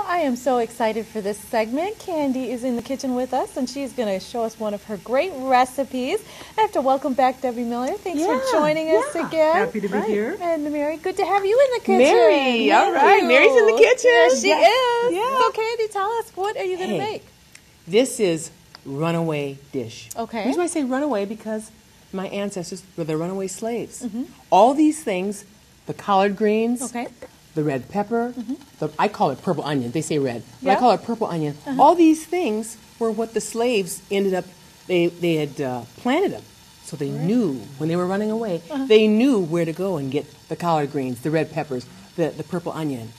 I am so excited for this segment. Candy is in the kitchen with us, and she's going to show us one of her great recipes. I have to welcome back Debbie Miller. Thanks for joining us again. Happy to be here. And Mary, good to have you in the kitchen. Mary, all right. Mary's in the kitchen. Yes, she is. Yeah. So, Candy, tell us, what are you going to make? This is Runaway dish. Okay. The reason why I say runaway because my ancestors were the runaway slaves. All these things, the collard greens, the red pepper, I call it purple onion. They say red, but I call it purple onion. All these things were what the slaves ended up, they had planted them. So they knew, when they were running away, they knew where to go and get the collard greens, the red peppers, the purple onion.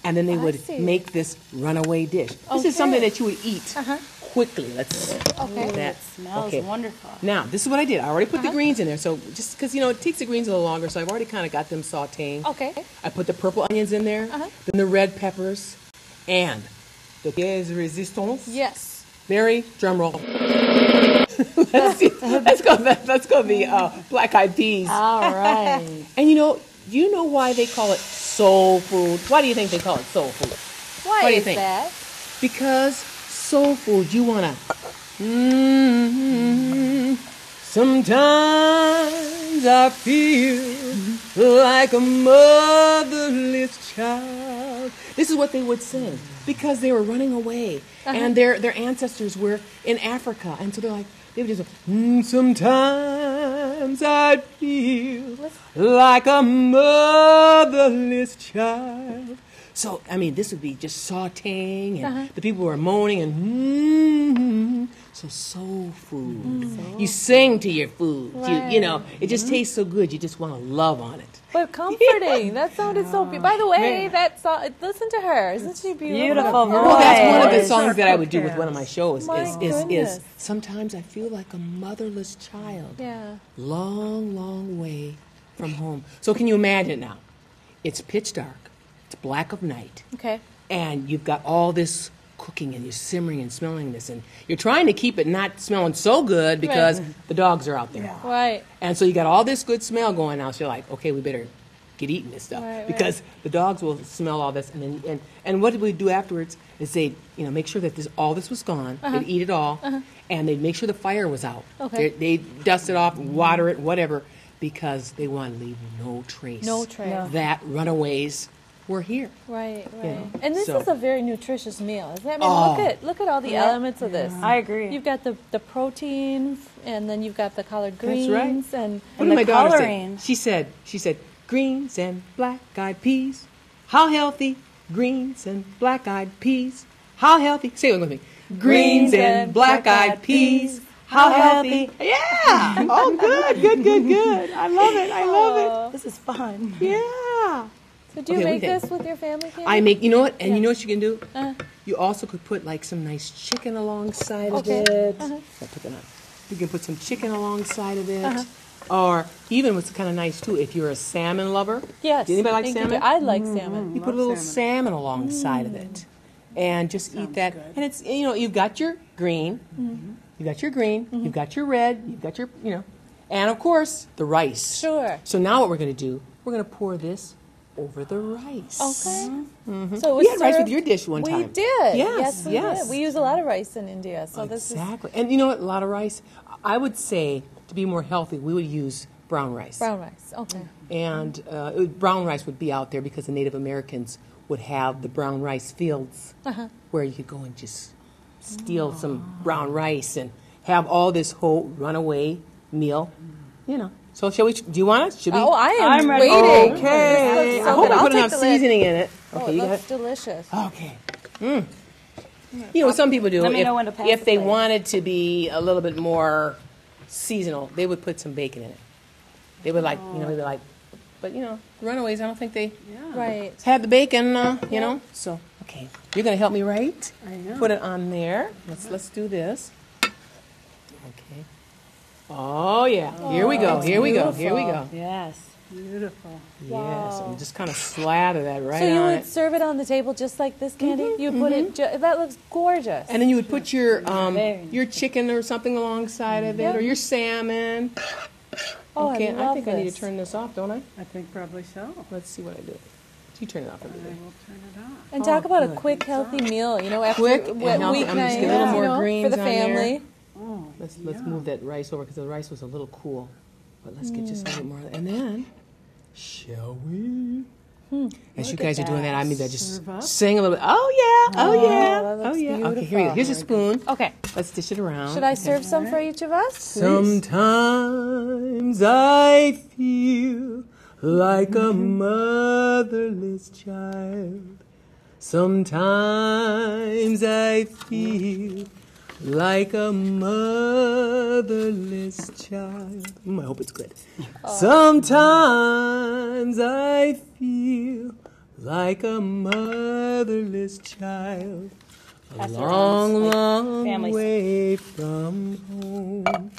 And then they would make this runaway dish. This is something that you would eat quickly. Let's see. That smells wonderful. Now, this is what I did. I already put the greens in there. So just because, you know, it takes the greens a little longer, so I've already kind of got them sauteing. Okay. I put the purple onions in there, then the red peppers, and the pièce de résistance. Yes. Mary, drum roll. Let's go the black eyed peas. All right. And do you know why they call it soul food? Why do you think they call it soul food? Why do you is think? that? Because soul food, you want to... Sometimes I feel like a motherless child. This is what they would sing because they were running away. And their ancestors were in Africa. And so they're like, they would just go, sometimes I feel like a motherless child. So, I mean, this would be just sauteing, and the people were moaning, and so soul food. You sing to your food. Right. You know, it just tastes so good. You just want to love on it. But comforting. That sounded so beautiful. By the way, that song, listen to her. Isn't she beautiful? Beautiful voice. Well, that's one of the songs that I would do with one of my shows. Is goodness. sometimes I feel like a motherless child. Yeah. Long, long way from home. So can you imagine now? It's pitch dark. It's black of night. Okay. And you've got all this cooking and you're simmering and smelling this. And you're trying to keep it not smelling so good because the dogs are out there. Right. And so you got all this good smell going out. So you're like, okay, we better get eating this stuff. Because the dogs will smell all this. And what did we do afterwards is they'd make sure that all this was gone. They'd eat it all. And they'd make sure the fire was out. Okay. They'd dust it off, water it, whatever. Because they want to leave no trace. No trace. That runaways were here. Right. You know, And this so- is a very nutritious meal, isn't it? I mean, look at all the elements of this. I agree. You've got the protein, and then you've got the collard greens. That's right. And What did my daughter coloring. say? She said, greens and black-eyed peas. How healthy, greens and black-eyed peas. How healthy. Say it with me. Greens and black-eyed peas. How healthy. Yeah. Oh, good. I love it. This is fun. Yeah. So do you make this with your family, Candy? I make, you know what? And you know what you can do? You also could put like some nice chicken alongside of it. I'll put that on. You can put some chicken alongside of it. Or even what's kind of nice too, if you're a salmon lover. Yes. Do anybody like salmon? I like salmon. You put a little salmon alongside of it. And just eat that. Good. And it's, you've got your green. You've got your green. You've got your red. You've got your, and of course, the rice. Sure. So now what we're going to do, we're going to pour this over the rice. Okay. So it was We had rice with served- your dish one time. We did. Yes, we yes. did. We use a lot of rice in India. So Exactly. And you know what? A lot of rice. I would say to be more healthy, we would use brown rice. brown rice. Okay. And brown rice would be out there because the Native Americans would have the brown rice fields where you could go and just steal some brown rice and have all this whole runaway meal. So shall we? Do you want it? Should we? Oh, I'm ready. waiting. Okay. This I looks so hope good. I I'll put take enough the lid. seasoning in it. Oh, Okay, it you got looks it? delicious. Okay. What some people do, Let me know when to pass if the they plate. wanted to be a little bit more seasonal, they would put some bacon in it. They would like, maybe like, but Runaways, I don't think they Right. had the bacon, So, okay, you're gonna help me, right? I know. Put it on there. Let's do this. Okay. Oh yeah. Here we go. Here we go. Here we go. Yes. Beautiful. Yes. And just kind of slather that right So you on would it. serve it on the table just like this, Candy? You put it. That looks gorgeous. And then you would put your Very your chicken or something alongside of it, or your salmon. Oh, Okay, I love think I need this. to turn this off, don't I? I think probably so. Let's see what I do. You turn it off. I will turn it on. And talk about a quick, healthy meal, you know, after Quick a and wet healthy. I'm just weeknight, getting a little more you know, greens for the on there. family. Oh, Let's move that rice over because the rice was a little cool. But let's get just a little more. And then, shall we? As you guys are doing that, I mean, just Serve up. sing a little bit. Oh, yeah. Oh, yeah. that looks Okay, here we go. Here's a spoon. Okay. Let's dish it around. Should I serve some for each of us? Sometimes I feel like a motherless child. Sometimes I feel like a motherless child. I hope it's good. Sometimes I feel like a motherless child. A long family way from home.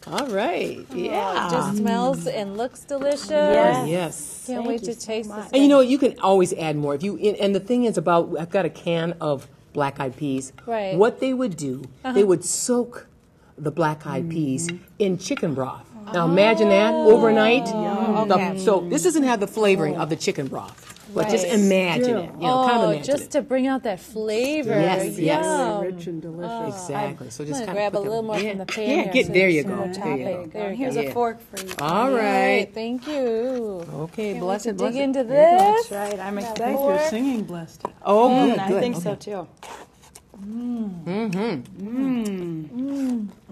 All right. Yeah. It just smells and looks delicious. Yes. Can't wait to taste this. And you know what? You can always add more. If you and the thing is about, I've got a can of black-eyed peas. Right. What they would do, they would soak the black-eyed peas in chicken broth. Now imagine that overnight. Okay. So this doesn't have the flavoring of the chicken broth, but just imagine it. You know, kind of imagine just it. to bring out that flavor. Yes, yes. Yum. rich and delicious. Exactly. So just I'm kind gonna of grab a little more from the pan Yeah, here. there you so go. we'll There top you it. go. There you Here's go. a fork for you. All Right, right. thank you. Okay, Can't bless wait it, to bless dig it. into That's this. right. I'm That excited. fork. You're singing blessed. Oh, good, I good. think Okay. so too.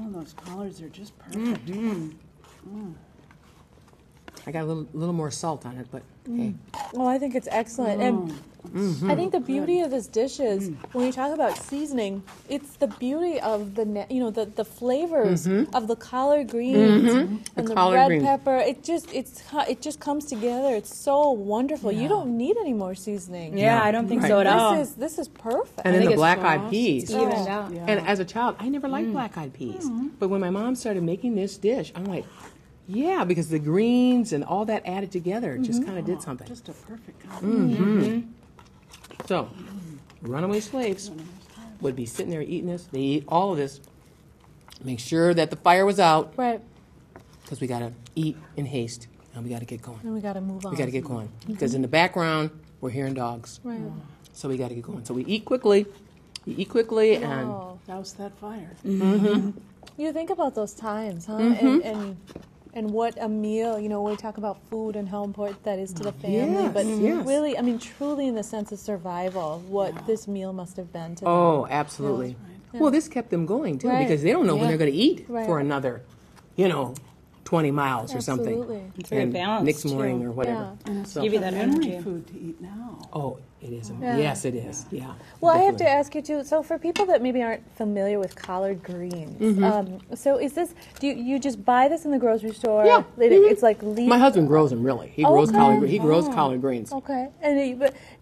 Oh, those collards are just perfect. I got a little more salt on it, but hey. Oh, I think it's excellent. And I think the beauty of this dish is when you talk about seasoning, it's the beauty of the flavors of the collard greens and the collard red greens. pepper. It just comes together. It's so wonderful. You don't need any more seasoning. Yeah, I don't think Right. so at all. This is perfect. And then think the it's black-eyed peas. Evened out. And as a child, I never liked black-eyed peas. But when my mom started making this dish, I'm like, yeah, because the greens and all that added together just kind of did something. Just a perfect combination. So, runaway slaves would be sitting there eating this. They eat all of this. Make sure that the fire was out Right. because we got to eat in haste and we got to get going. And we got to move on. We got to get going because in the background we're hearing dogs. Right. So we got to get going. So we eat quickly. You eat quickly and Oh. Douse that fire. You think about those times, huh? And what a meal, we talk about food and how important that is to the family, Yes, but yes. really, truly in the sense of survival, what this meal must have been to them. oh, absolutely. Well, this kept them going too Right. because they don't know when Yeah. they're going to eat Right. for another, 20 miles or something. Absolutely. It's very And balanced, next morning too. or whatever. Yeah. So, Give you that memory Mm-hmm. energy. Food to eat now. oh, it is. Yeah. Yes, it is. Yeah. Well, I have to definitely. ask you too. So, for people that maybe aren't familiar with collard greens, Mm-hmm. so is this? Do you just buy this in the grocery store? Yeah. It's like leaf. My husband grows them really. He Oh, grows okay. collard. He grows collard greens. Okay,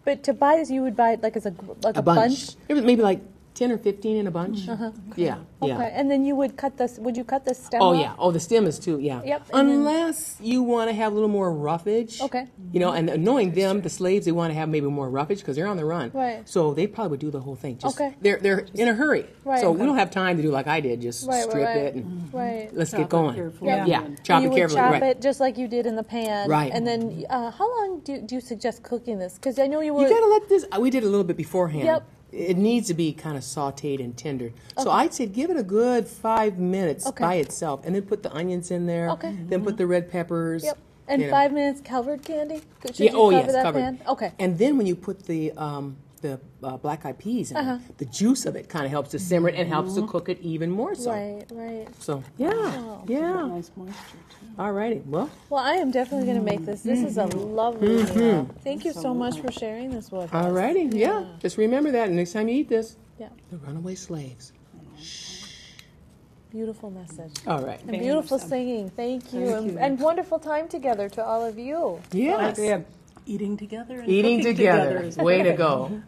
but to buy this, you would buy it like as a A bunch. It was maybe like 10 or 15 in a bunch. Yeah. Yeah. Okay, and then you would cut this. Would you cut the stem? Oh off? yeah. Oh, the stem is too. Yeah. Yep, and then- Unless you want to have a little more roughage. Okay. And knowing them, the slaves, they want to have maybe more roughage because they're on the run. Right. So they probably would do the whole thing. Just, Okay. They're in a hurry. Right. So we don't have time to do like I did. Just Right, strip right, it and Right. let's Chop get it going. carefully. Yeah. And Chop you it would carefully. chop Right. it just like you did in the pan. Right. And then, how long do you suggest cooking this? Because I know you were. You gotta let this. We did a little bit beforehand. Yep. It needs to be kind of sautéed and tendered. So I'd say give it a good 5 minutes Okay. by itself, and then put the onions in there. Okay. Then put the red peppers. Yep. And you know. 5 minutes covered candy. Should Yeah. you Oh cover yes, that covered. pan? Okay. And then when you put the black-eyed peas in it, the juice of it kind of helps to simmer it and helps to cook it even more so. Right. Right. So yeah, yeah. Nice moisture too. All righty. Well, Well, I am definitely going to make this. This is a lovely meal. Thank you so much for sharing this with us. all righty. Yeah. Just remember that next time you eat this. Yeah. The runaway slaves. Beautiful message. All right. And beautiful singing. Thank you. Thank you. And wonderful time together to all of you. Yes. Eating together and Eating cooking together. is Way to go.